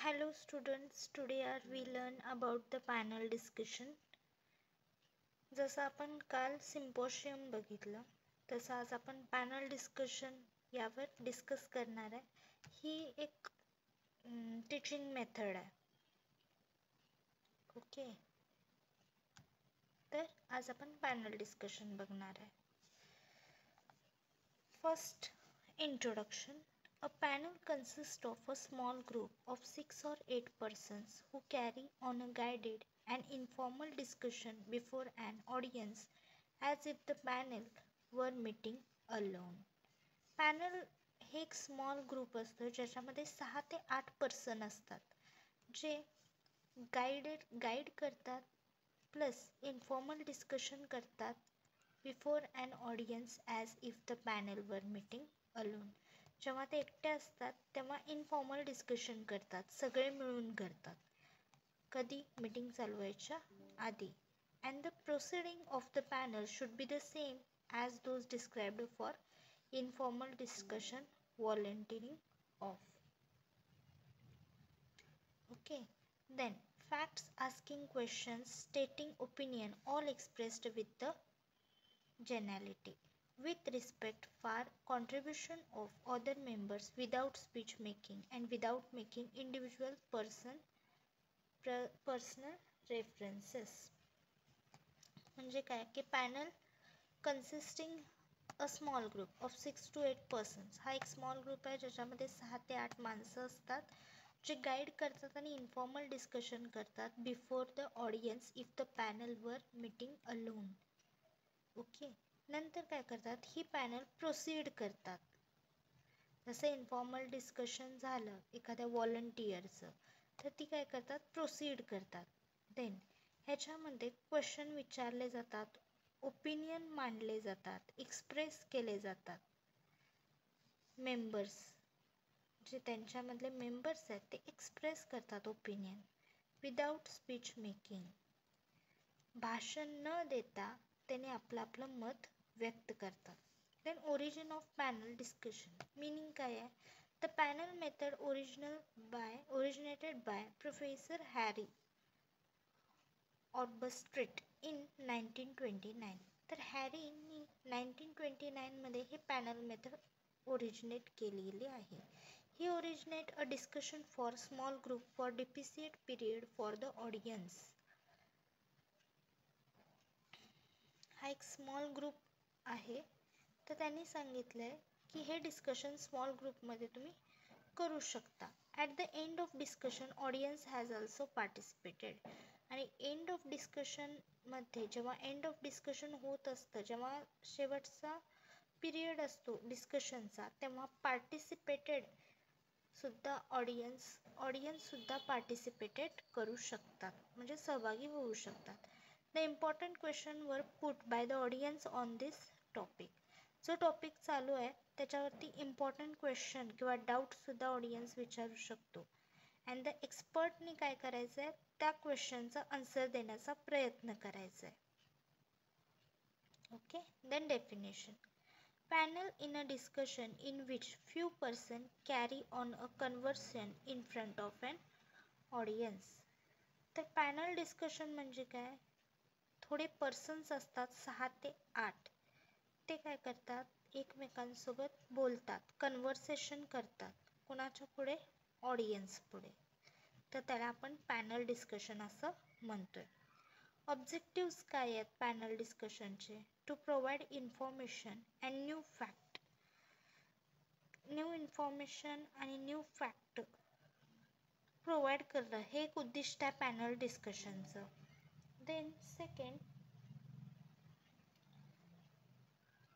Hello students, today we learn about the panel discussion. जसं आपण काल सिम्पोशियम बघितलं तसं आज आपण पॅनल डिस्कशन यावर डिस्कस करणार आहे. ही एक टीचिंग मेथड आहे. ओके, तर आज आपण पॅनल डिस्कशन बघणार आहे. First, introduction. A panel consists of a small group of 6 or 8 persons who carry on a guided and informal discussion before an audience as if the panel were meeting alone. Panel हे एक small group असतं ज्याच्यामध्ये 6 ते 8 person असतात जे guide करतात plus informal discussion करतात before an audience as if the panel were meeting alone. जेव्हा ते एकटे असतात तेव्हा इनफॉर्मल डिस्कशन करतात, सगळे मिळून करतात, कधी मीटिंग चालू व्हायच्या आधी. And the proceeding of the panel should be the same as those described for informal discussion volunteering of. Okay, then facts, asking questions, stating opinion, all expressed with the generality. With respect for contribution of other members without speech making and without making individual personal references. म्हणजे काय की panel consisting a small group of 6 to 8 persons. हा एक small group आहे ज्याच्यामध्ये 6 ते 8 माणसं असतात जे गाईड करतात आणि इन्फॉर्मल डिस्कशन करतात before the audience if the panel were meeting alone. Okay, नंतर काय करतात, ही पॅनल प्रोसीड करतात. जसं इन्फॉर्मल डिस्कशन झालं एखाद्या व्हॉलंटियरचं तर ती काय करतात, प्रोसीड करतात. देन ह्याच्यामध्ये क्वेश्चन विचारले जातात, ओपिनियन मांडले जातात, एक्सप्रेस केले जातात. मेंबर्स जे त्यांच्यामधले मेंबर्स आहेत ते एक्सप्रेस करतात ओपिनियन विदाउट स्पीच मेकिंग. भाषण न देता त्याने आपलं मत व्यक्त करतात. Then origin of panel discussion meaning काय आहे, the panel method originated by professor Harry Overstreet in 1929. तर हॅरीनी 1929 मध्ये हे पॅनल मेथड ओरिजिनेट केलेली आहे. ही originate a discussion for small group for deficit period for the audience. हा एक स्मॉल ग्रुप आहे तर त्यांनी सांगितलं आहे की हे डिस्कशन स्मॉल ग्रुपमध्ये तुम्ही करू शकता. At the end of discussion audience has also participated. आणि एंड ऑफ डिस्कशनमध्ये जेव्हा एंड ऑफ डिस्कशन होत असतं, जेव्हा शेवटचा पिरियड असतो डिस्कशनचा, तेव्हा पार्टिसिपेटेड सुद्धा ऑडियन्ससुद्धा पार्टिसिपेटेड करू शकतात, म्हणजे सहभागी होऊ शकतात. The important question were put by the audience on this topic. जो टॉपिक चालू आहे त्याच्यावरती इम्पॉर्टंट क्वेश्चन किंवा डाऊटसुद्धा ऑडियन्स विचारू शकतो. अँड द एक्सपर्टनी काय करायचं आहे, त्या क्वेश्चनचा आन्सर देण्याचा प्रयत्न करायचा आहे. Okay, then definition. Panel in a discussion in which few persons carry on a conversation in front of an audience. तर पॅनल डिस्कशन म्हणजे काय, थोडे पर्सन्स असतात 6 ते 8, ते काय करतात, एकमेकांसोबत बोलतात, कन्व्हर्सेशन करतात. कुणाच्या पुढे, ऑडियन्स पुढे. तर त्याला आपण पॅनल डिस्कशन असं म्हणतोय. ऑब्जेक्टिव्स काय आहेत पॅनल डिस्कशनचे, to provide information and new fact. New information आणि न्यू फॅक्ट प्रोव्हाइड करणं हे एक उद्दिष्ट आहे पॅनल डिस्कशनचं. Then second,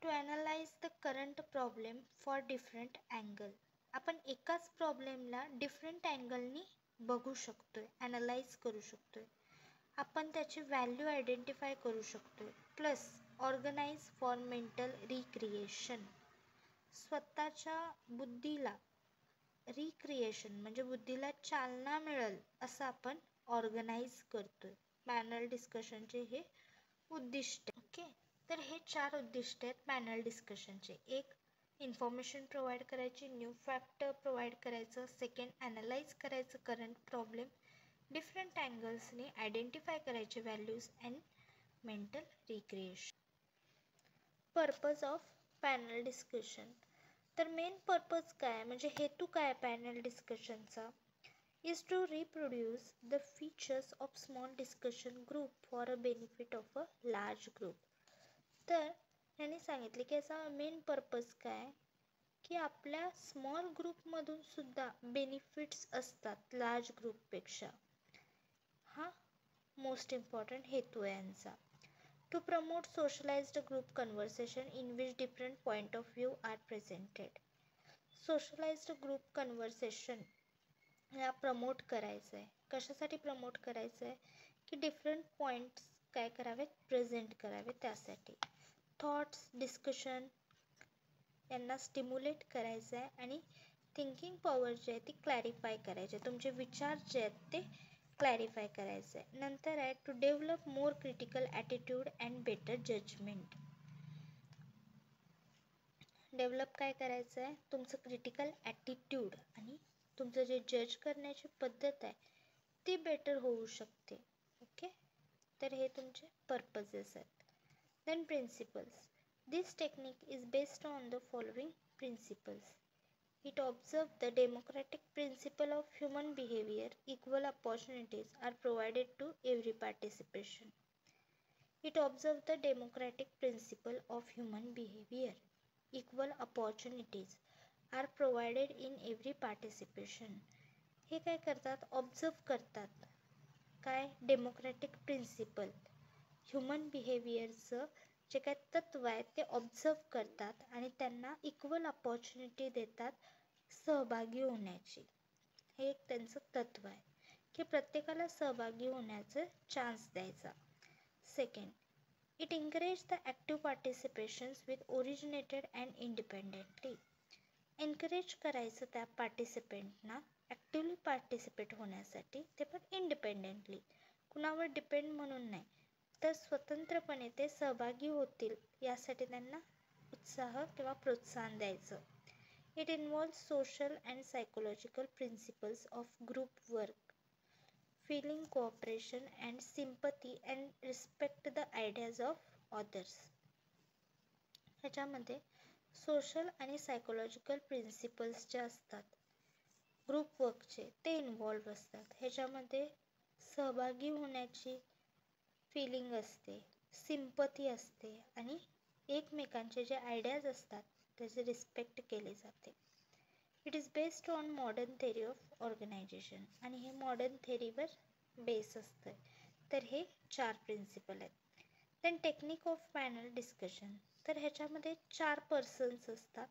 to analyse the current problem for different angle. आपण एकाच प्रॉब्लेमला डिफरंट अँगलनी बघू शकतोय, ॲनालाइज करू शकतोय, आपण त्याची व्हॅल्यू आयडेंटिफाय करू शकतोय. Plus organise for mental recreation. स्वतःच्या बुद्धीला रिक्रिएशन म्हणजे बुद्धीला चालना मिळेल असं आपण ऑर्गनाइज करतोय. पॅनल डिस्कशनचे हे उद्दिष्ट. ओके, तर हे 4 उद्दिष्ट आहेत पॅनल डिस्कशनचे. एक, इन्फॉर्मेशन प्रोव्हाइड करायची, न्यू फॅक्ट प्रोव्हाइड करायचं, सेकंड ॲनालाइज करायचं करंट प्रॉब्लेम, डिफरंट अँगल्सने आयडेंटिफाय करायचे values and mental recreation. Purpose of panel discussion. तर मेन पर्पज काय म्हणजे हेतू काय panel डिस्कशनचा? is to reproduce the features of small discussion group for a benefit of a large group. तर यांनी सांगितले की याचा मेन पर्पज काय की आपल्या स्मॉल ग्रुपमधून सुद्धा बेनिफिट्स असतात लार्ज ग्रुपपेक्षा. हा मोस्ट इम्पॉर्टंट हेतू आहे यांचा. To promote socialised group conversation in which different point of view are presented. Socialised group conversation या प्रमोट करायचं आहे. कशासाठी प्रमोट करायचं आहे की डिफरंट पॉईंट्स काय करावेत, प्रेझेंट करावे. त्यासाठी थॉट्स डिस्कशन यांना स्टिम्युलेट करायचं आहे आणि थिंकिंग पॉवर जे आहे ती क्लॅरिफाय करायचे, तुमचे विचार जे आहेत ते क्लॅरिफाय करायचं आहे. नंतर आहे to develop more critical attitude and better judgement. Develop काय करायचं आहे, तुमचं क्रिटिकल ॲटिट्यूड आणि तुमचं जे जज करण्याची पद्धत आहे ती बेटर होऊ शकते. ओके, तर हे तुमचे पर्पजेस आहेत. Then principles. This technique is based on the following principles. It observe the democratic principle of human behaviour. Equal opportunities are provided to every participation. It observe the democratic principle of human behaviour. Equal opportunities are provided in every participation. हे काय करतात, observe करतात काय, democratic principal human बिहेवियरचं जे काय तत्व आहे ते ऑब्झर्व करतात आणि त्यांना इक्वल अपॉर्च्युनिटी देतात सहभागी होण्याची. हे एक त्यांचं तत्व आहे की प्रत्येकाला सहभागी होण्याचं चान्स द्यायचा. Second, it encourage the active participations with originated and independently. Encourage करायचं त्या पार्टिसिपेंटना ॲक्टिवली पार्टिसिपेट होण्यासाठी, ते पण इंडिपेंडेंटली, कुणावर डिपेंड म्हणून नाही, तर स्वतंत्रपणे ते सहभागी होतील यासाठी त्यांना उत्साह किंवा प्रोत्साहन द्यायचं. It involve social and psychological principles of group work, feeling cooperation and sympathy and respect the ideas of others. ह्याच्यामध्ये सोशल आणि सायकोलॉजिकल प्रिन्सिपल्स जे असतात ग्रुप वर्कचे ते इन्व्हॉल्व असतात. ह्याच्यामध्ये सहभागी होण्याची फिलिंग असते, सिम्पथी असते आणि एकमेकांचे जे आयडियाज असतात त्याचे रिस्पेक्ट केले जाते. It is based on modern theory of organisation आणि हे मॉडर्न थेरीवर बेस असतं. तर हे 4 प्रिन्सिपल आहेत. Then technique of panel discussion. तर ह्याच्यामध्ये 4 पर्सन्स असतात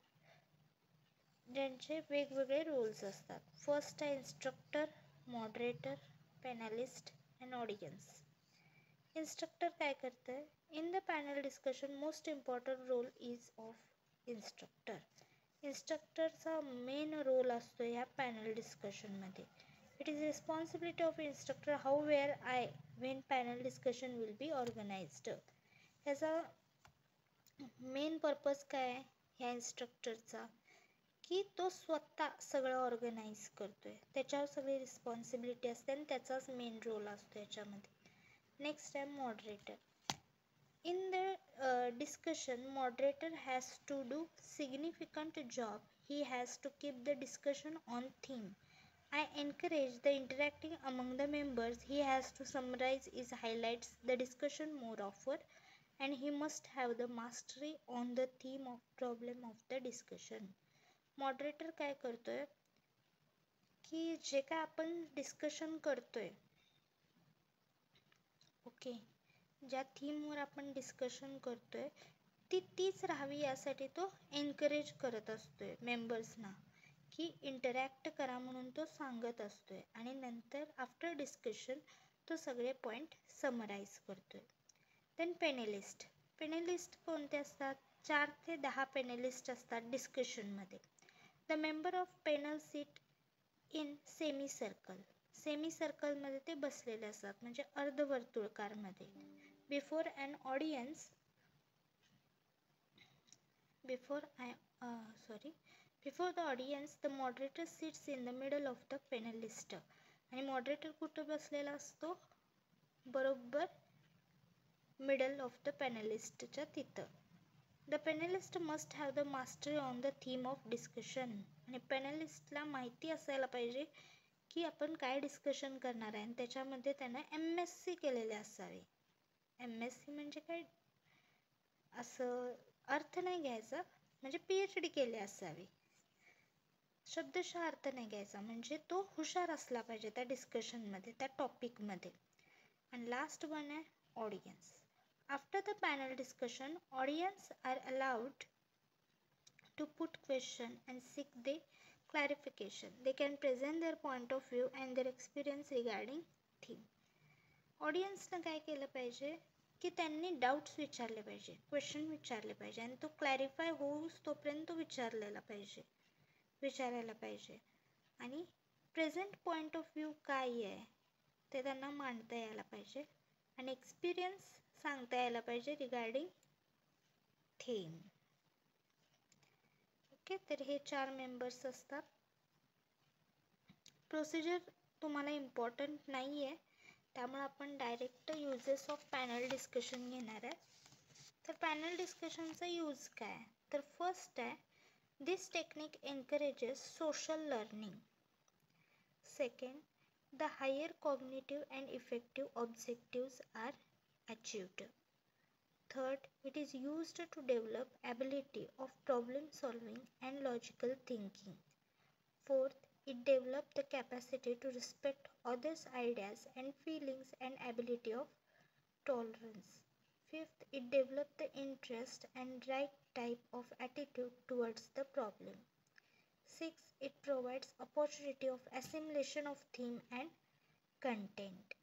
ज्यांचे वेगवेगळे रोल्स असतात. फर्स्ट आहे instructor, moderator, panelist and audience. Instructor काय करतं, in the panel discussion most important role is of instructor. इन्स्ट्रक्टरचा मेन रोल असतो ह्या पॅनल डिस्कशनमध्ये. It is responsibility of instructor how where I when panel discussion will be organised. ह्याचा main purpose काय आहे ह्या इन्स्ट्रक्टरचा की तो स्वतः सगळं ऑर्गनाईज करतोय, त्याच्यावर सगळी रिस्पॉन्सिबिलिटी असते आणि त्याचाच मेन रोल असतो याच्यामध्ये. नेक्स्ट आहे moderator. In the discussion moderator has to do significant job. He has to keep the discussion on theme. I encourage the interacting among the members. He has to summarize his highlights the discussion more often and he must have the mastery on the theme of problem of the discussion. Moderator काय करतोय की जे काय आपण discussion करतोय, okay, ज्या थीमवर आपण discussion करतोय ती तीच राहावी यासाठी तो एनकरेज करत असतोय मेंबर्सना की इंटरॅक्ट करा म्हणून तो सांगत असतोय आणि नंतर आफ्टर डिस्कशन तो सगळे पॉईंट समराईज करतोय. Then panelist. पेनलिस्ट कोणते असतात, 4 ते 10 पेनलिस्ट असतात डिस्कशनमध्ये. The member of panel seat in semi circle. Semi सर्कलमध्ये ते बसलेले असतात म्हणजे अर्धवर्तुळकारमध्ये. Before before the audience the moderator sits in the middle of the panelist. आणि मॉडरेटर कुठं बसलेला असतो? बरोबर मिडल ऑफ द पॅनलिस्टच्या तिथं. The panelist must have the mastery on the theme of discussion. आणि पॅनलिस्टला माहिती असायला पाहिजे की आपण काय डिस्कशन करणार आहे आणि त्याच्यामध्ये त्यानं MSc केलेले असावे. MSc म्हणजे काय असं अर्थ नाही घ्यायचा, म्हणजे PhD केले असावे. शब्दशः अर्थ नाही घ्यायचा, म्हणजे तो हुशार असला पाहिजे त्या डिस्कशनमध्ये, त्या टॉपिकमध्ये. आणि लास्ट वन आहे audience. After the panel discussion audience are allowed to put question and seek the clarification. They can present their point of view and their experience regarding theme. ऑडियन्सनं काय केलं पाहिजे की त्यांनी डाऊट्स विचारले पाहिजे, क्वेश्चन विचारले पाहिजे आणि तो क्लॅरिफाय होऊस तोपर्यंत विचारायला पाहिजे. आणि प्रेझेंट पॉईंट ऑफ व्ह्यू काय आहे ते त्यांना मांडता यायला पाहिजे आणि एक्सपिरियन्स सांगता यायला पाहिजे रिगार्डिंग थीम. ओके, तर हे 4 मेंबर्स असतात. प्रोसिजर तुम्हाला इम्पॉर्टंट नाही आहे, त्यामुळे आपण direct uses of panel discussion घेणार आहे. तर पॅनल डिस्कशनचा यूज काय? तर फर्स्ट आहे, this technique encourages social learning. Second, the higher cognitive and effective objectives are achieved. Third, it is used to develop ability of problem solving and logical thinking. Fourth, it develops the capacity to respect others' ideas and feelings and ability of tolerance. Fifth, it develops the interest and right type of attitude towards the problem. Sixth, it provides opportunity of assimilation of theme and content.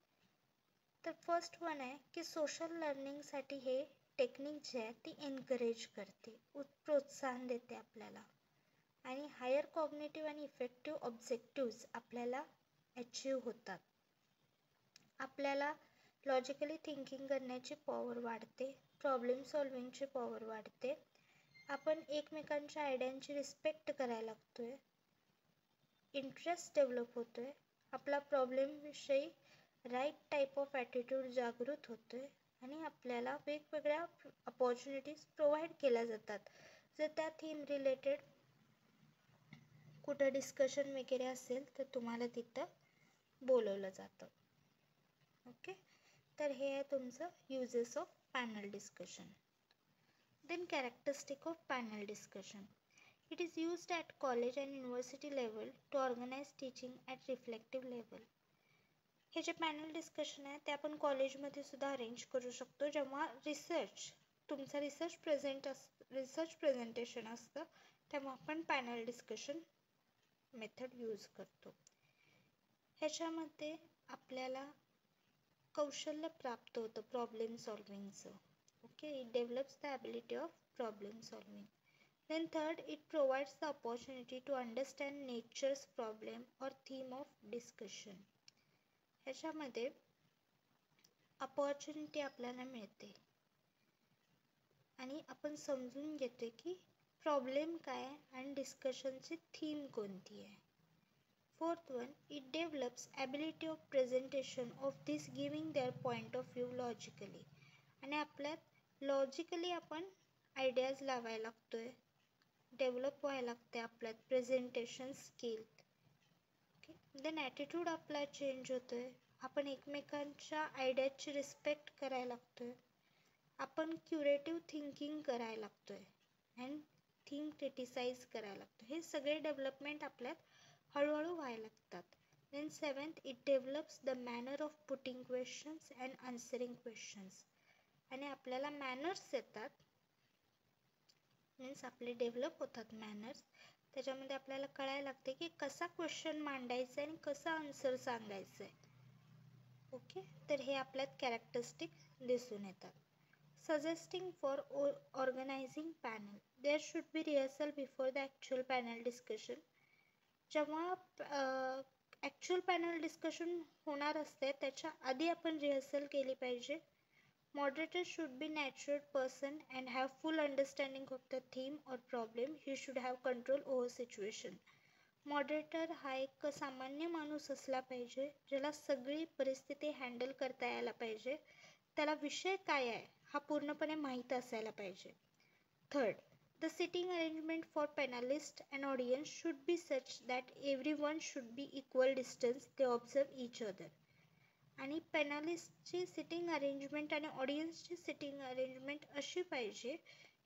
तर first one आहे की social लर्निंगसाठी हे technique जे आहे ती encourage करते, प्रोत्साहन देते आपल्याला. आणि हायर कॉग्निटिव्ह आणि इफेक्टिव्ह ऑब्जेक्टिव्ज आपल्याला अचीव होतात. आपल्याला लॉजिकली थिंकिंग करण्याची पॉवर वाढते, प्रॉब्लेम सॉल्विंगची पॉवर वाढते, आपण एकमेकांच्या आयडियांची रिस्पेक्ट करायला लागतोय, इंटरेस्ट डेव्हलप होतोय, आपला प्रॉब्लेमविषयी राईट टाईप ऑफ ॲटिट्यूड जागृत होतोय आणि आपल्याला वेगवेगळ्या अपॉर्च्युनिटीज प्रोव्हाइड केल्या जातात. जर त्या थीम रिलेटेड कुठं डिस्कशन वगैरे असेल तर तुम्हाला तिथं बोलवलं जातं. ओके, तर हे आहे तुमचं uses of panel discussion. Then characteristic of panel discussion. It is used at college and university level to organize teaching at reflective level. हे जे पॅनल डिस्कशन आहे ते आपण कॉलेजमध्ये सुद्धा अरेंज करू शकतो. जेव्हा तुमचा रिसर्च प्रेझेंटेशन असतं तेव्हा आपण पॅनल डिस्कशन मेथड यूज करतो. ह्याच्यामध्ये आपल्याला कौशल्य प्राप्त होतं प्रॉब्लेम सॉल्विंगचं. Okay, it develops the ability of problem solving. Then third, it provides the opportunity to understand nature's problem or theme of discussion. ह्याच्यामध्ये अपॉर्च्युनिटी आपल्याला मिळते आणि आपण समजून घेतो की प्रॉब्लेम काय आहे आणि डिस्कशनची थीम कोणती आहे. Fourth one, it develops ability of presentation of this giving their point of view logically. आणि आपल्यात लॉजिकली आपण आयडियाज लावायला लागतोय, डेव्हलप व्हायला लागते आपल्यात presentation skill. Okay, then attitude आपला चेंज होतो आहे, आपण एकमेकांच्या आयडियाची रिस्पेक्ट करायला लागतो आहे, आपण क्युरेटिव्ह थिंकिंग करायला लागतो आहे अँड थीम क्रिटिसाइज करायला लागतो. हे सगळे डेव्हलपमेंट आपल्यात हळूहळू व्हायला लागतात. Then seventh, it develops the manner of putting questions and answering questions. आणि आपल्याला मॅनर्स येतात, मीन्स आपले डेव्हलप होतात मॅनर्स. त्याच्यामध्ये आपल्याला कळायला लागते की कसा क्वेश्चन मांडायचा आहे आणि कसा आन्सर सांगायचं आहे. ओके, तर हे आपल्यात कॅरेक्टरिस्टिक दिसून येतात. Suggesting for organising panel. There should be rehearsal before the actual panel discussion. जेव्हा ॲक्च्युअल पॅनल डिस्कशन होणार असते त्याच्या आधी आपण रिहर्सल केली पाहिजे. Moderator should be natural person and have full understanding of the theme or problem. He should have control over situation. Moderator हा एक सामान्य माणूस असला पाहिजे ज्याला सगळी परिस्थिती हँडल करता यायला पाहिजे. त्याला विषय काय आहे हा पूर्णपणे माहीत असायला पाहिजे. Third, the sitting arrangement for panelists and audience should be such that everyone should be equal distance they observe each other. आणि पॅनलिस्टची सिटिंग अरेंजमेंट आणि ऑडियन्सची सिटिंग अरेंजमेंट अशी पाहिजे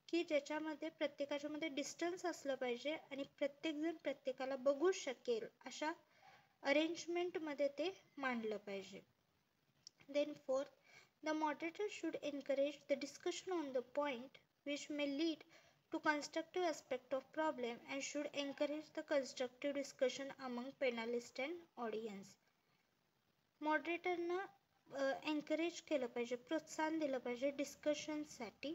की ज्याच्यामध्ये प्रत्येकाच्यामध्ये डिस्टन्स असलं पाहिजे आणि प्रत्येकजण प्रत्येकाला बघू शकेल अशा अरेंजमेंटमध्ये ते मांडलं पाहिजे. Then fourth, the moderator should encourage the discussion on the point which may lead to constructive aspect of problem and should encourage the constructive discussion among panelists and audience. मॉडरेटरनं एनकरेज केलं पाहिजे, प्रोत्साहन दिलं पाहिजे डिस्कशनसाठी,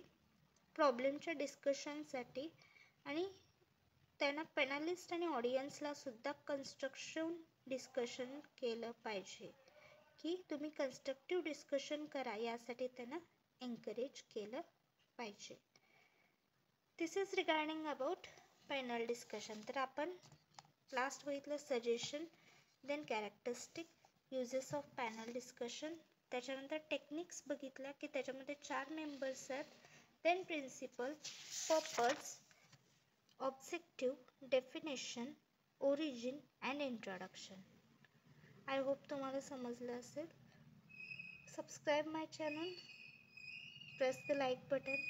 प्रॉब्लेमच्या डिस्कशनसाठी आणि त्यांना पॅनलिस्ट आणि ऑडियन्सला सुद्धा कन्स्ट्रक्शन डिस्कशन केलं पाहिजे की तुम्ही कन्स्ट्रक्टिव्ह डिस्कशन करा यासाठी त्यांना एनकरेज केलं पाहिजे. This is regarding about panel discussion. तर आपण लास्ट बघितलं suggestion, then characteristic, uses of panel discussion, त्याच्यानंतर टेक्निक्स बघितल्या की त्याच्यामध्ये 4 मेंबर्स आहेत, then principle, purpose, objective, definition, origin and introduction. I hope तुम्हाला समजलं असेल. Subscribe my channel, press the like button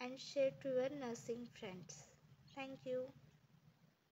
and share to your nursing friends. Thank you.